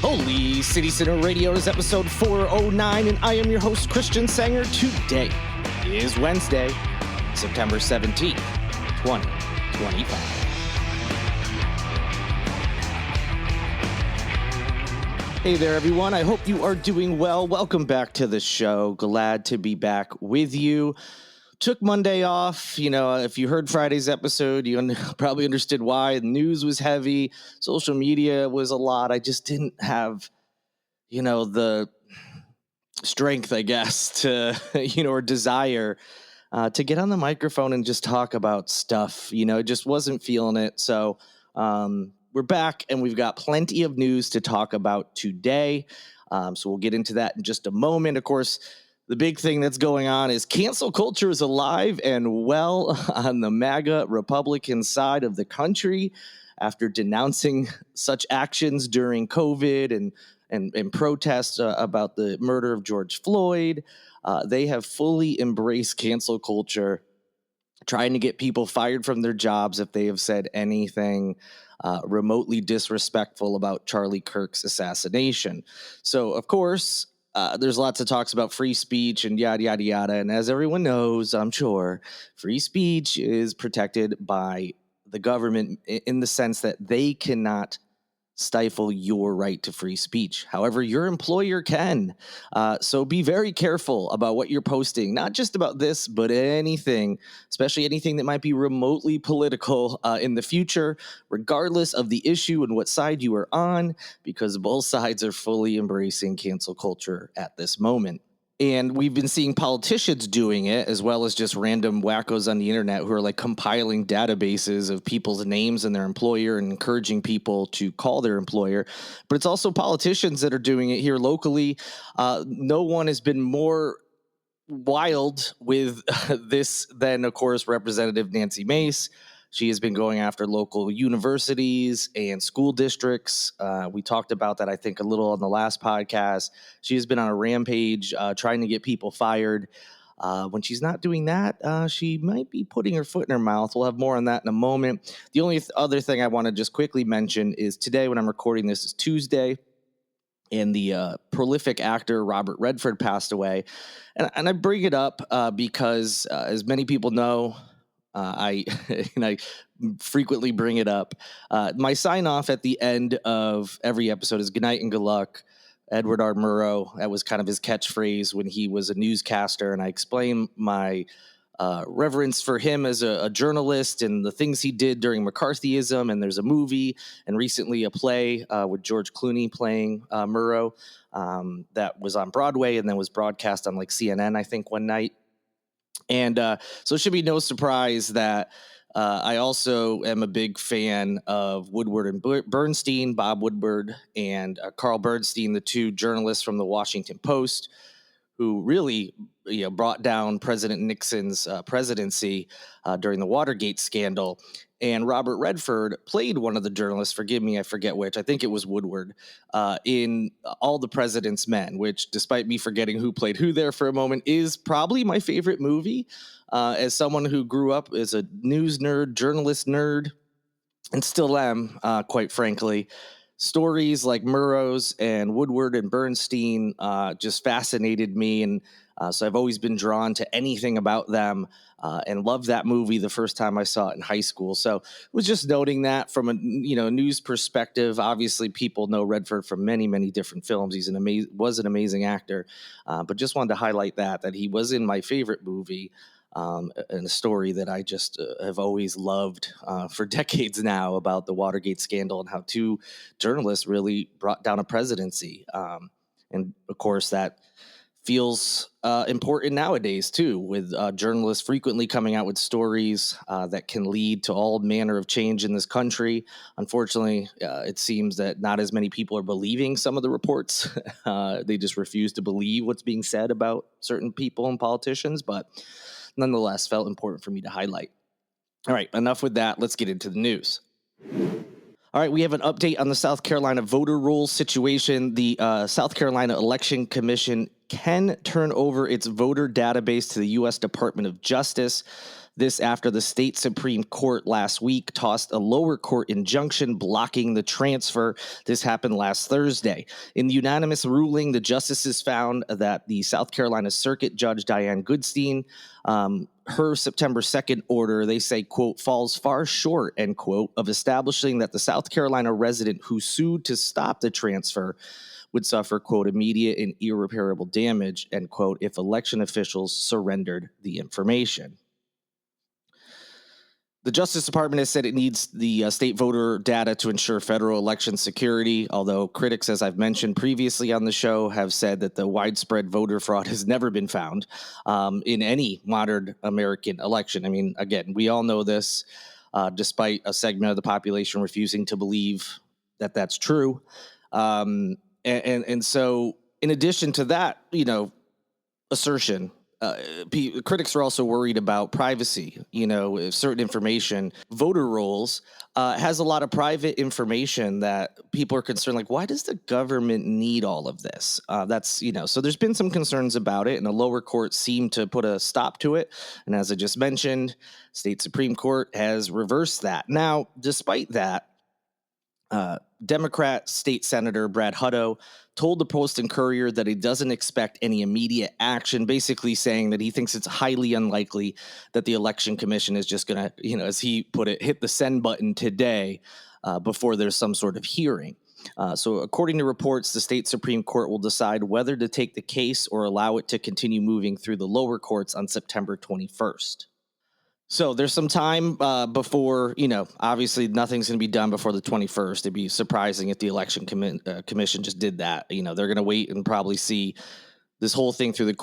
Holy City Center Radio is episode 409, and I am your host, Christian Sanger. Today is Wednesday, September 17th, 2025. Hey there, everyone. I hope you are doing well. Welcome back to the show. Glad to be back with you. Took Monday off. You know, if you heard Friday's episode, you probably understood why. The news was heavy. Social media was a lot. I just didn't have, the strength, I guess, to, or desire to get on the microphone and just talk about stuff. Just wasn't feeling it. So we're back and we've got plenty of news to talk about today. So we'll get into that in just a moment. Of course, the big thing that's going on is cancel culture is alive and well on the MAGA Republican side of the country after denouncing such actions during COVID and protests about the murder of George Floyd. They have fully embraced cancel culture, trying to get people fired from their jobs if they have said anything remotely disrespectful about Charlie Kirk's assassination. So, of course, there's lots of talks about free speech and yada, yada, yada. And as everyone knows, I'm sure, free speech is protected by the government in the sense that they cannot stifle your right to free speech. However, your employer can. So be very careful about what you're posting, not just about this, but anything, especially anything that might be remotely political in the future, regardless of the issue and what side you are on, because both sides are fully embracing cancel culture at this moment. And we've been seeing politicians doing it, as well as just random wackos on the internet who are like compiling databases of people's names and their employer and encouraging people to call their employer. But it's also politicians that are doing it here locally. No one has been more wild with this than, of course, Representative Nancy Mace. She has been going after local universities and school districts. We talked about that, I think, a little on the last podcast. She has been on a rampage trying to get people fired. When she's not doing that, she might be putting her foot in her mouth. We'll have more on that in a moment. The only other thing I want to just quickly mention is today, when I'm recording this, is Tuesday, and the prolific actor Robert Redford passed away. And I bring it up because, as many people know, I frequently bring it up. My sign off at the end of every episode is good night and good luck. Edward R. Murrow, that was kind of his catchphrase when he was a newscaster. And I explain my reverence for him as a journalist and the things he did during McCarthyism. And there's a movie and recently a play with George Clooney playing Murrow that was on Broadway and then was broadcast on like CNN, I think, one night. And so it should be no surprise that I also am a big fan of Woodward and Bernstein, Bob Woodward and Carl Bernstein, the two journalists from the Washington Post, who really brought down President Nixon's presidency during the Watergate scandal. And Robert Redford played one of the journalists, forgive me, I forget which, I think it was Woodward, in All the President's Men, which, despite me forgetting who played who there for a moment, is probably my favorite movie. As someone who grew up as a news nerd, journalist nerd, and still am, quite frankly, stories like Murrow's and Woodward and Bernstein just fascinated me. And so I've always been drawn to anything about them and loved that movie the first time I saw it in high school. So was just noting that from a news perspective. Obviously, people know Redford from many, many different films. He's was an amazing actor, but just wanted to highlight that he was in my favorite movie. And a story that I just have always loved for decades now about the Watergate scandal and how two journalists really brought down a presidency. And of course, that feels important nowadays, too, with journalists frequently coming out with stories that can lead to all manner of change in this country. Unfortunately, it seems that not as many people are believing some of the reports. They just refuse to believe what's being said about certain people and politicians, but nonetheless felt important for me to highlight. All right, enough with that. Let's get into the news. All right, we have an update on the South Carolina voter rolls situation. The South Carolina Election Commission can turn over its voter database to the U.S. Department of Justice. This after the state Supreme Court last week tossed a lower court injunction blocking the transfer. This happened last Thursday. In the unanimous ruling, the justices found that the South Carolina Circuit Judge Diane Goodstein, her September 2nd order, they say, quote, falls far short, end quote, of establishing that the South Carolina resident who sued to stop the transfer would suffer, quote, immediate and irreparable damage, end quote, if election officials surrendered the information. The Justice Department has said it needs the state voter data to ensure federal election security, although critics, as I've mentioned previously on the show, have said that the widespread voter fraud has never been found in any modern American election. I mean, again, we all know this, despite a segment of the population refusing to believe that that's true. And so in addition to that, assertion, critics are also worried about privacy. If certain information, voter rolls, has a lot of private information that people are concerned, like, why does the government need all of this? So there's been some concerns about it, and the lower court seemed to put a stop to it. And as I just mentioned, state Supreme Court has reversed that. Now, despite that, Democrat State Senator Brad Hutto told the Post and Courier that he doesn't expect any immediate action, basically saying that he thinks it's highly unlikely that the Election Commission is just going to, as he put it, hit the send button today before there's some sort of hearing. So according to reports, the state Supreme Court will decide whether to take the case or allow it to continue moving through the lower courts on September 21st. So there's some time before, obviously nothing's going to be done before the 21st. It'd be surprising if the Election Commission just did that. They're going to wait and probably see this whole thing through the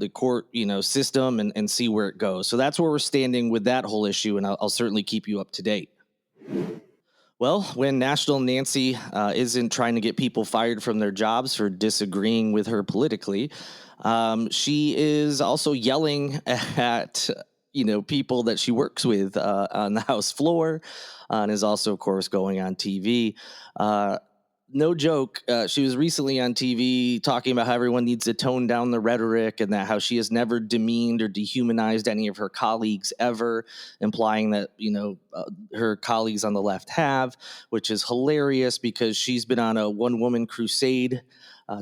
court, system and see where it goes. So that's where we're standing with that whole issue, and I'll certainly keep you up to date. Well, when National Nancy isn't trying to get people fired from their jobs for disagreeing with her politically, she is also yelling at people that she works with on the House floor, and is also, of course, going on TV. No joke. She was recently on TV talking about how everyone needs to tone down the rhetoric and that how she has never demeaned or dehumanized any of her colleagues ever, implying that, her colleagues on the left have, which is hilarious because she's been on a one-woman crusade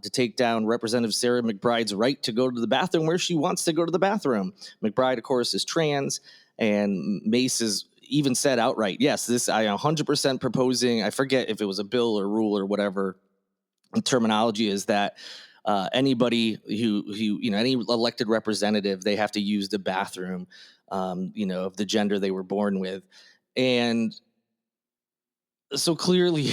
to take down Representative Sarah McBride's right to go to the bathroom where she wants to go to the bathroom. McBride, of course, is trans, and Mace has even said outright, yes, I 100% proposing, I forget if it was a bill or rule or whatever the terminology is, that anybody who any elected representative, they have to use the bathroom, of the gender they were born with. And so clearly,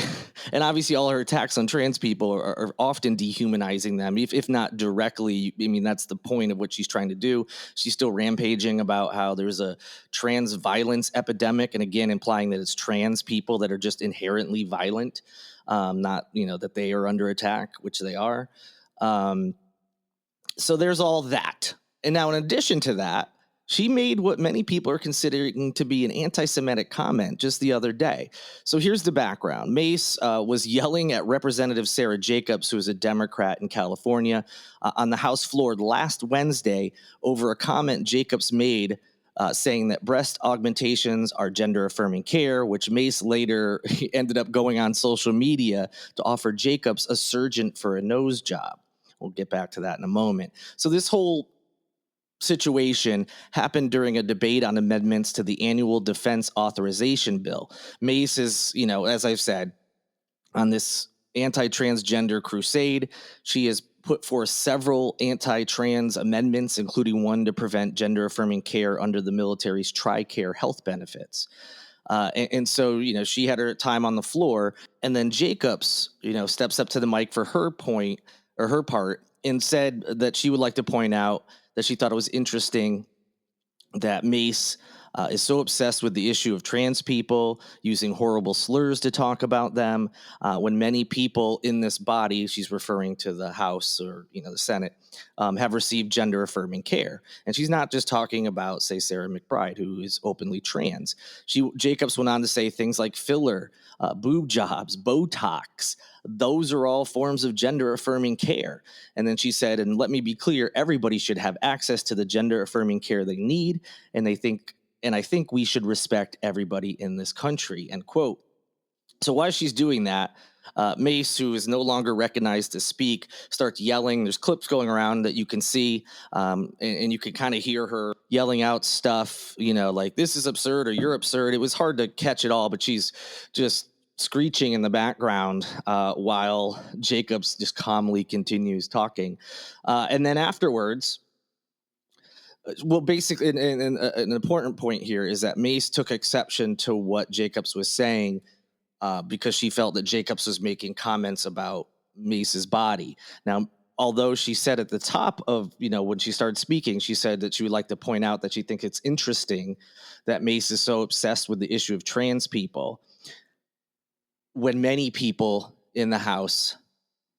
and obviously all her attacks on trans people are often dehumanizing them, if not directly. I mean, that's the point of what she's trying to do. She's still rampaging about how there's a trans violence epidemic, and again, implying that it's trans people that are just inherently violent, not, that they are under attack, which they are. So there's all that. And now in addition to that, she made what many people are considering to be an anti-Semitic comment just the other day. So here's the background. Mace was yelling at Representative Sarah Jacobs, who is a Democrat in California, on the House floor last Wednesday over a comment Jacobs made saying that breast augmentations are gender-affirming care, which Mace later ended up going on social media to offer Jacobs a surgeon for a nose job. We'll get back to that in a moment. So this whole situation happened during a debate on amendments to the annual defense authorization bill. Mace is, as I've said, on this anti-transgender crusade. She has put forth several anti-trans amendments, including one to prevent gender-affirming care under the military's TRICARE health benefits. And so, she had her time on the floor, and then Jacobs, steps up to the mic for her part, and said that she would like to point out that she thought it was interesting that Mace is so obsessed with the issue of trans people, using horrible slurs to talk about them, when many people in this body, she's referring to the House or, the Senate, have received gender-affirming care. And she's not just talking about, say, Sarah McBride, who is openly trans. Jacobs went on to say things like filler, boob jobs, Botox. Those are all forms of gender-affirming care. And then she said, and let me be clear, everybody should have access to the gender-affirming care they need, and and I think we should respect everybody in this country, end quote. So while she's doing that, Mace, who is no longer recognized to speak, starts yelling. There's clips going around that you can see, and you can kind of hear her yelling out stuff, like this is absurd or you're absurd. It was hard to catch it all, but she's just screeching in the background while Jacobs just calmly continues talking. And then afterwards, well, basically, an important point here is that Mace took exception to what Jacobs was saying because she felt that Jacobs was making comments about Mace's body. Now, although she said at the top of, when she started speaking, she said that she would like to point out that she thinks it's interesting that Mace is so obsessed with the issue of trans people when many people in the House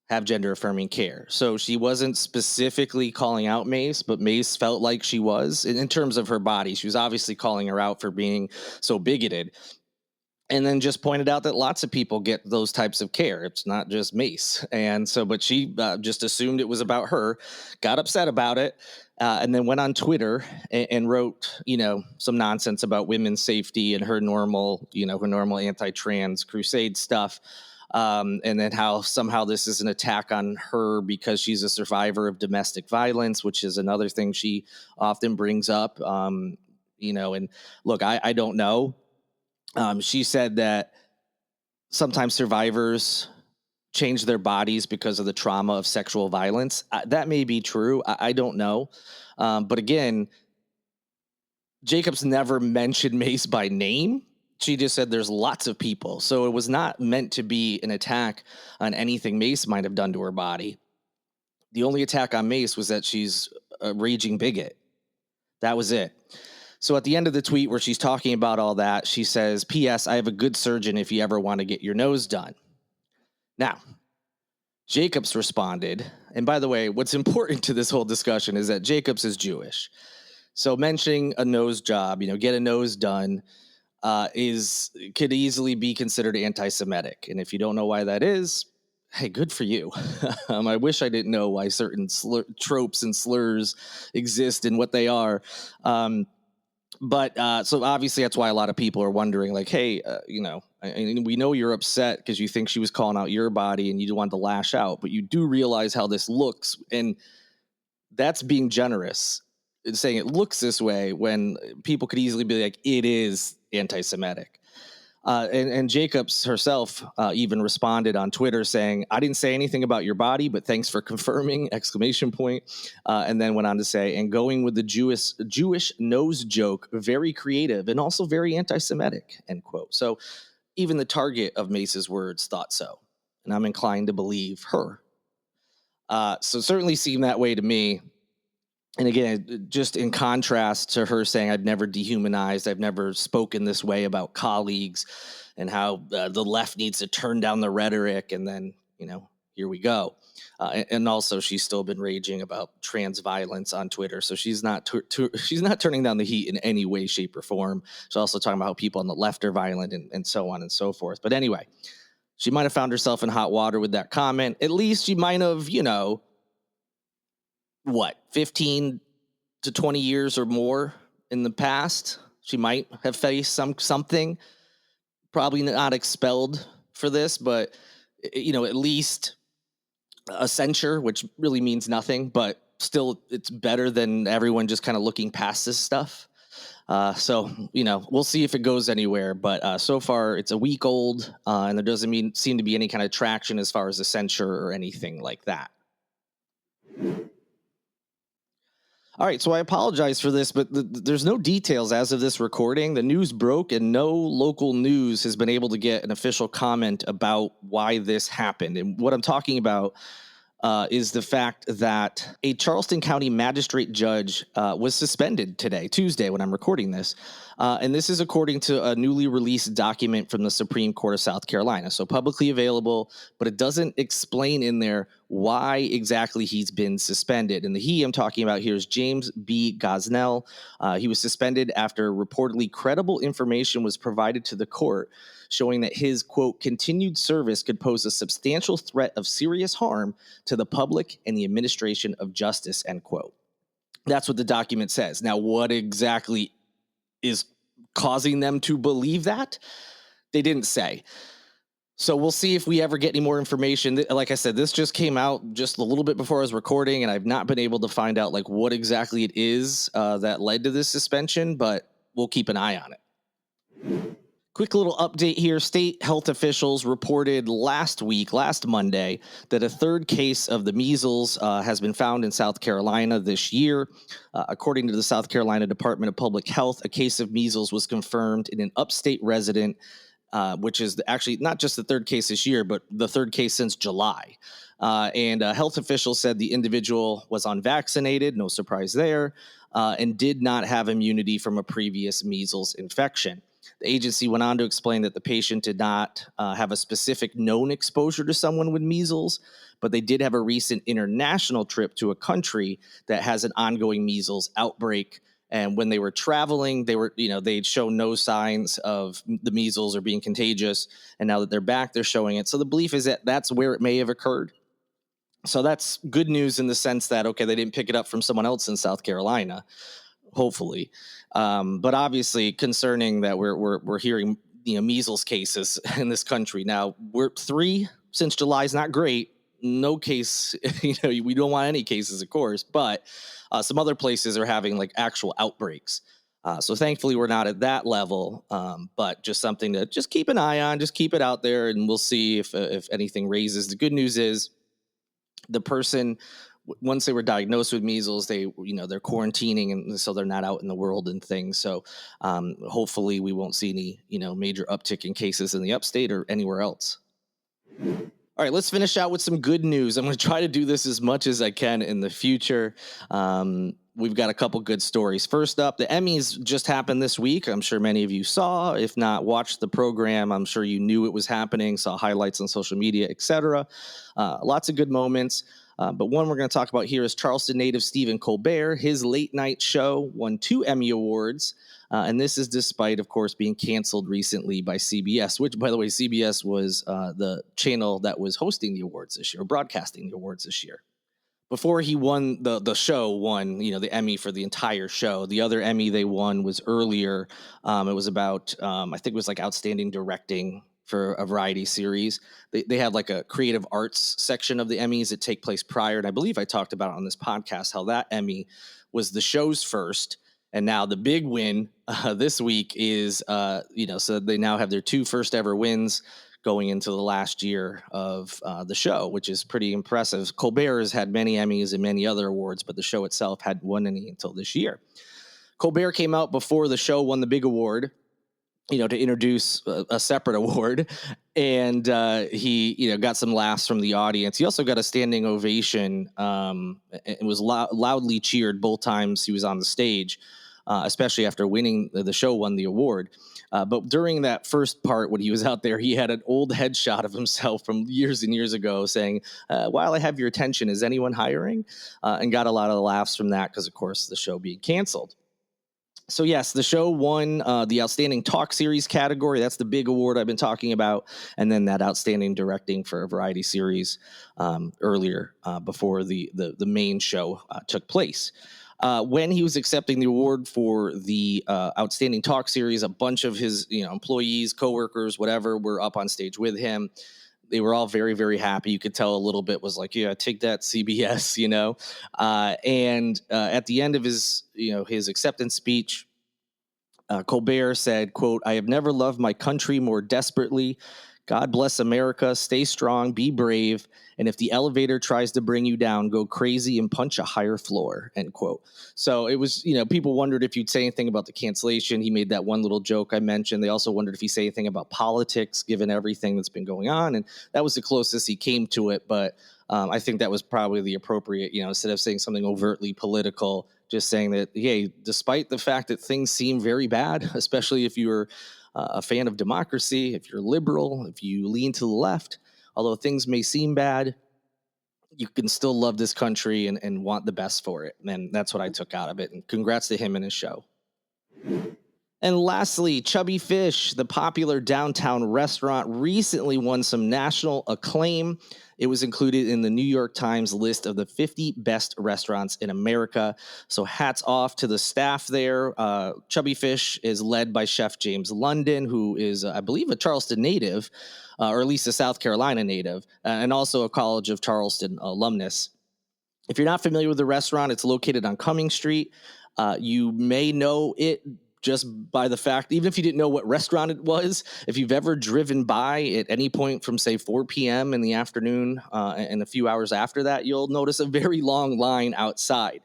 have gender-affirming care. So she wasn't specifically calling out Mace, but Mace felt like she was. In terms of her body, she was obviously calling her out for being so bigoted. And then just pointed out that lots of people get those types of care. It's not just Mace. And so, but she just assumed it was about her, got upset about it, and then went on Twitter and wrote, some nonsense about women's safety and her normal anti-trans crusade stuff. And then how somehow this is an attack on her because she's a survivor of domestic violence, which is another thing she often brings up. And look, I don't know. She said that sometimes survivors change their bodies because of the trauma of sexual violence. That may be true. I don't know. But again, Jacobs never mentioned Mace by name. She just said there's lots of people. So it was not meant to be an attack on anything Mace might have done to her body. The only attack on Mace was that she's a raging bigot. That was it. So at the end of the tweet where she's talking about all that, she says, P.S. I have a good surgeon if you ever want to get your nose done. Now, Jacobs responded, and by the way, what's important to this whole discussion is that Jacobs is Jewish. So mentioning a nose job, get a nose done, could easily be considered anti-Semitic. And if you don't know why that is, hey, good for you. I wish I didn't know why certain tropes and slurs exist and what they are. But so obviously that's why a lot of people are wondering, like, hey, we know you're upset because you think she was calling out your body and you want to lash out, but you do realize how this looks. And that's being generous. It's saying it looks this way when people could easily be like, it is anti-Semitic. And Jacobs herself even responded on Twitter saying, I didn't say anything about your body, but thanks for confirming, ! And then went on to say, and going with the Jewish nose joke, very creative and also very anti-Semitic, end quote. So even the target of Mace's words thought so. And I'm inclined to believe her. So certainly seemed that way to me. And again, just in contrast to her saying, I've never dehumanized, I've never spoken this way about colleagues, and how the left needs to turn down the rhetoric. And then, here we go. And also, she's still been raging about trans violence on Twitter. So she's not she's not turning down the heat in any way, shape, or form. She's also talking about how people on the left are violent and so on and so forth. But anyway, she might have found herself in hot water with that comment. At least she might have, 15 to 20 years or more in the past, she might have faced something, probably not expelled for this, but, at least a censure, which really means nothing, but still it's better than everyone just kind of looking past this stuff. So, we'll see if it goes anywhere, but so far it's a week old and there doesn't seem to be any kind of traction as far as a censure or anything like that. All right, so I apologize for this, but there's no details as of this recording. The news broke, and no local news has been able to get an official comment about why this happened. And what I'm talking about is the fact that a Charleston County Magistrate judge was suspended today, Tuesday, when I'm recording this. And this is according to a newly released document from the Supreme Court of South Carolina. So publicly available, but it doesn't explain in there why exactly he's been suspended. And the he I'm talking about here is James B. Gosnell. He was suspended after reportedly credible information was provided to the court showing that his, quote, continued service could pose a substantial threat of serious harm to the public and the administration of justice, end quote. That's what the document says. Now, what exactly is causing them to believe that. They didn't say. So we'll see if we ever get any more information. Like I said, this just came out just a little bit before I was recording, and I've not been able to find out like what exactly it is that led to this suspension, but we'll keep an eye on it. Quick little update here. State health officials reported last Monday, that a third case of the measles has been found in South Carolina this year. According to the South Carolina Department of Public Health, a case of measles was confirmed in an upstate resident, which is actually not just the third case this year, but the third case since July. And health officials said the individual was unvaccinated, no surprise there, and did not have immunity from a previous measles infection. The agency went on to explain that the patient did not have a specific known exposure to someone with measles, but they did have a recent international trip to a country that has an ongoing measles outbreak. And when they were traveling, they'd shown no signs of the measles or being contagious. And now that they're back, they're showing it. So the belief is that that's where it may have occurred. So that's good news in the sense that, okay, they didn't pick it up from someone else in South Carolina, hopefully. But obviously concerning that we're hearing, measles cases in this country. Now, we're 3 since July is not great. No case, we don't want any cases, of course, but some other places are having like actual outbreaks. So thankfully we're not at that level, but just something to just keep an eye on, just keep it out there, and we'll see if anything raises. The good news is the person, once they were diagnosed with measles, they're quarantining, and so they're not out in the world and things. So hopefully we won't see any, major uptick in cases in the upstate or anywhere else. All right, let's finish out with some good news. I'm going to try to do this as much as I can in the future. We've got a couple good stories. First up, the Emmys just happened this week. I'm sure many of you saw. If not, watched the program. I'm sure you knew it was happening, saw highlights on social media, etc. Lots of good moments. But one we're going to talk about here is Charleston native Stephen Colbert. His late night show won 2 Emmy Awards. And this is despite, of course, being canceled recently by CBS, which, by the way, CBS was the channel that was hosting the awards this year, or broadcasting the awards this year. Before he won, the show won, the Emmy for the entire show. The other Emmy they won was earlier. It was about, I think it was like outstanding directing for a variety series. They had like a creative arts section of the Emmys that take place prior. And I believe I talked about it on this podcast, how that Emmy was the show's first. And now the big win this week is, so they now have their 2 first ever wins going into the last year of the show, which is pretty impressive. Colbert has had many Emmys and many other awards, but the show itself hadn't won any until this year. Colbert came out before the show won the big award, to introduce a separate award. And he, got some laughs from the audience. He also got a standing ovation and was loudly cheered both times he was on the stage, especially after winning. The show won the award. But during that first part, when he was out there, he had an old headshot of himself from years and years ago saying, while I have your attention, is anyone hiring? And got a lot of laughs from that because, of course, the show being canceled. So, yes, the show won the Outstanding Talk Series category. That's the big award I've been talking about. And then that Outstanding Directing for a Variety Series earlier before the main show took place. When he was accepting the award for the Outstanding Talk Series, a bunch of his employees, coworkers, whatever, were up on stage with him. They were all very, very happy. You could tell a little bit was like, yeah, take that, CBS, And at the end of his acceptance speech, Colbert said, quote, "I have never loved my country more desperately. God bless America. Stay strong, be brave. And if the elevator tries to bring you down, go crazy and punch a higher floor," end quote. So it was, people wondered if you'd say anything about the cancellation. He made that one little joke I mentioned. They also wondered if he'd say anything about politics, given everything that's been going on. And that was the closest he came to it. But I think that was probably the appropriate, instead of saying something overtly political, just saying that, hey, despite the fact that things seem very bad, especially if you're a fan of democracy, if you're liberal, if you lean to the left, although things may seem bad, you can still love this country and want the best for it. And that's what I took out of it. And congrats to him and his show. And lastly, Chubby Fish, the popular downtown restaurant, recently won some national acclaim. It was included in the New York Times list of the 50 best restaurants in America. So hats off to the staff there. Chubby Fish is led by Chef James London, who is, I believe, a Charleston native, or at least a South Carolina native, and also a College of Charleston alumnus. If you're not familiar with the restaurant, it's located on Cumming Street. You may know it just by the fact, even if you didn't know what restaurant it was, if you've ever driven by at any point from, say, 4 p.m. in the afternoon and a few hours after that, you'll notice a very long line outside.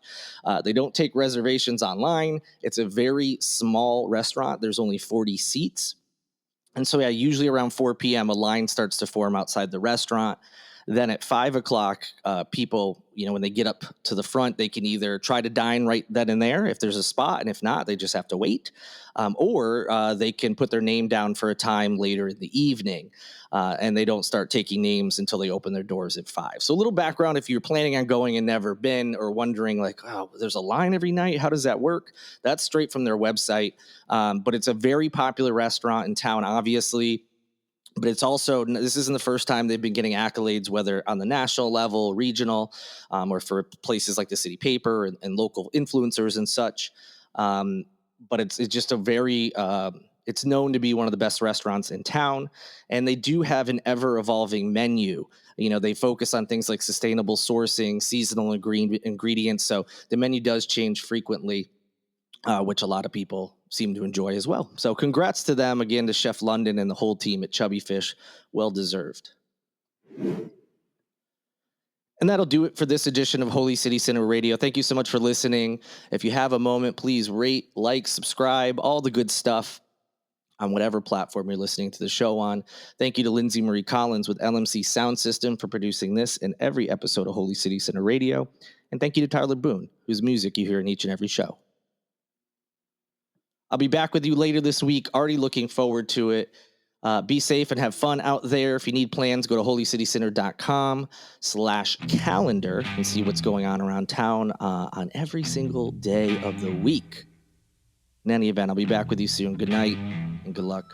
They don't take reservations online. It's a very small restaurant. There's only 40 seats. And so, yeah, usually around 4 p.m., a line starts to form outside the restaurant. Then at 5 o'clock, people, when they get up to the front, they can either try to dine right then and there if there's a spot, and if not, they just have to wait. Or they can put their name down for a time later in the evening, and they don't start taking names until they open their doors at 5. So a little background, if you're planning on going and never been, or wondering like, oh, there's a line every night, how does that work? That's straight from their website. But it's a very popular restaurant in town, obviously. But it's also, this isn't the first time they've been getting accolades, whether on the national level, regional, or for places like the city paper and local influencers and such. But it's just a very, it's known to be one of the best restaurants in town. And they do have an ever-evolving menu. They focus on things like sustainable sourcing, seasonal ingredients. So the menu does change frequently, which a lot of people seem to enjoy as well. So congrats to them again, to Chef London and the whole team at Chubby Fish. Well deserved. And that'll do it for this edition of Holy City Center Radio. Thank you so much for listening. If you have a moment, please rate, like, subscribe, all the good stuff on whatever platform you're listening to the show on. Thank you to Lindsay Marie Collins with LMC Soundsystem for producing this and every episode of Holy City Center Radio. And thank you to Tyler Boone, whose music you hear in each and every show. I'll be back with you later this week. Already looking forward to it. Be safe and have fun out there. If you need plans, go to holycitycenter.com/calendar and see what's going on around town on every single day of the week. In any event, I'll be back with you soon. Good night and good luck.